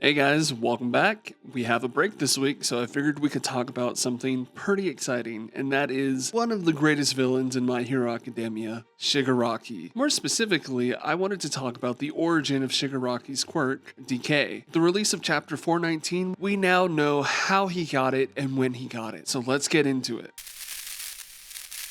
Hey guys, welcome back. We have a break this week, so I figured we could talk about something pretty exciting, and that is one of the greatest villains in My Hero Academia, Shigaraki. More specifically, I wanted to talk about the origin of Shigaraki's quirk, Decay. The release of Chapter 419, we now know how he got it and when he got it, so let's get into it.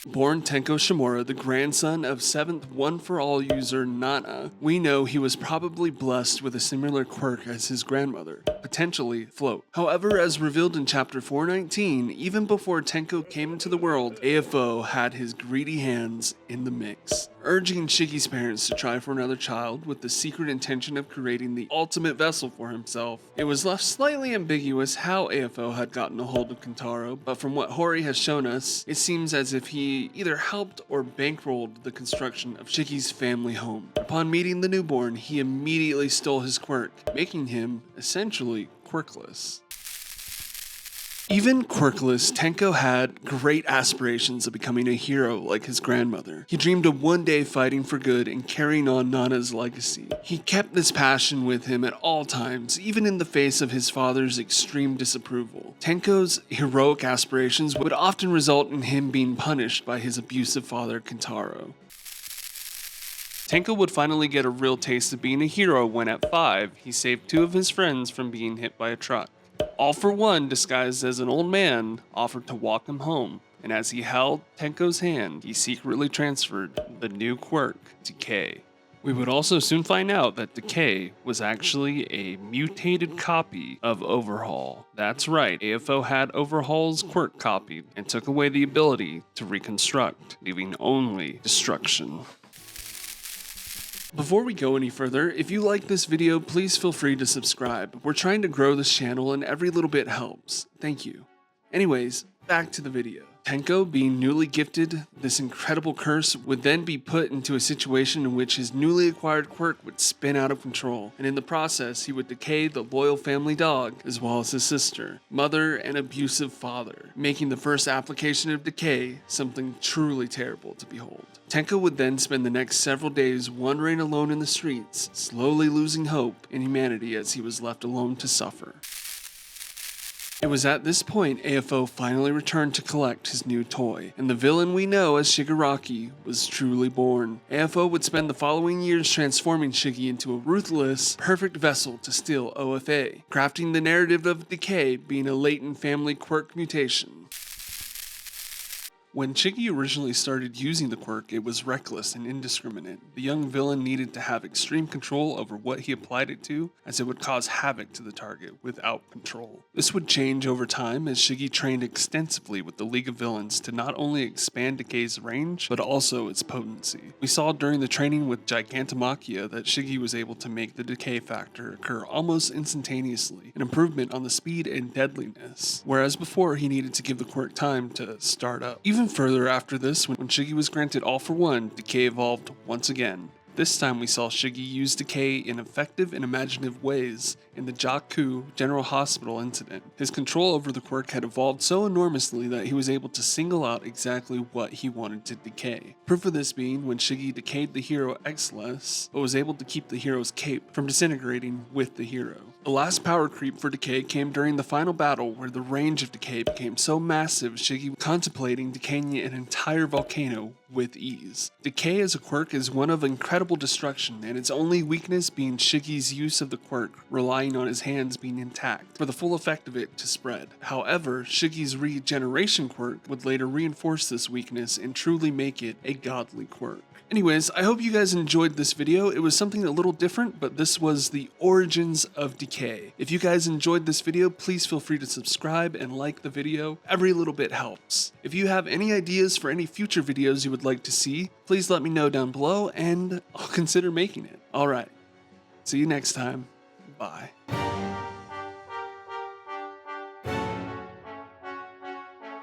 Born Tenko Shimura, the grandson of 7th One For All user Nana, we know he was probably blessed with a similar quirk as his grandmother, potentially Float. However, as revealed in Chapter 419, even before Tenko came into the world, AFO had his greedy hands in the mix, urging Shigi's parents to try for another child with the secret intention of creating the ultimate vessel for himself. It was left slightly ambiguous how AFO had gotten a hold of Kentaro, but from what Hori has shown us, it seems as if he either helped or bankrolled the construction of Shigi's family home. Upon meeting the newborn, he immediately stole his quirk, making him essentially quirkless. Even quirkless, Tenko had great aspirations of becoming a hero like his grandmother. He dreamed of one day fighting for good and carrying on Nana's legacy. He kept this passion with him at all times, even in the face of his father's extreme disapproval. Tenko's heroic aspirations would often result in him being punished by his abusive father, Kentaro. Tenko would finally get a real taste of being a hero when at 5, he saved 2 of his friends from being hit by a truck. All For One, disguised as an old man, offered to walk him home, and as he held Tenko's hand, he secretly transferred the new quirk, Decay. We would also soon find out that Decay was actually a mutated copy of Overhaul. That's right, AFO had Overhaul's quirk copied and took away the ability to reconstruct, leaving only destruction. Before we go any further, if you like this video, please feel free to subscribe. We're trying to grow this channel and every little bit helps. Thank you. Anyways, back to the video. Tenko, being newly gifted this incredible curse, would then be put into a situation in which his newly acquired quirk would spin out of control, and in the process he would decay the loyal family dog, as well as his sister, mother, and abusive father, making the first application of Decay something truly terrible to behold. Tenko would then spend the next several days wandering alone in the streets, slowly losing hope in humanity as he was left alone to suffer. It was at this point AFO finally returned to collect his new toy, and the villain we know as Shigaraki was truly born. AFO would spend the following years transforming Shigi into a ruthless, perfect vessel to steal OFA, crafting the narrative of Decay being a latent family quirk mutation. When Shigi originally started using the quirk, it was reckless and indiscriminate. The young villain needed to have extreme control over what he applied it to, as it would cause havoc to the target without control. This would change over time as Shigi trained extensively with the League of Villains to not only expand Decay's range, but also its potency. We saw during the training with Gigantomachia that Shigi was able to make the Decay factor occur almost instantaneously, an improvement on the speed and deadliness, whereas before he needed to give the quirk time to start up. Even further after this, when Shigi was granted All For One, Decay evolved once again. This time we saw Shigi use Decay in effective and imaginative ways in the Jakku General Hospital incident. His control over the quirk had evolved so enormously that he was able to single out exactly what he wanted to decay. Proof of this being when Shigi decayed the hero Xless, but was able to keep the hero's cape from disintegrating with the hero. The last power creep for Decay came during the final battle where the range of Decay became so massive Shigi was contemplating decaying an entire volcano with ease. Decay as a quirk is one of incredible destruction, and its only weakness being Shigi's use of the quirk, relying on his hands being intact for the full effect of it to spread. However, Shigi's regeneration quirk would later reinforce this weakness and truly make it a godly quirk. Anyways, I hope you guys enjoyed this video. It was something a little different, but this was the origins of Decay. If you guys enjoyed this video, please feel free to subscribe and like the video. Every little bit helps. If you have any ideas for any future videos you would like to see, please let me know down below and I'll consider making it. Alright, see you next time. Bye.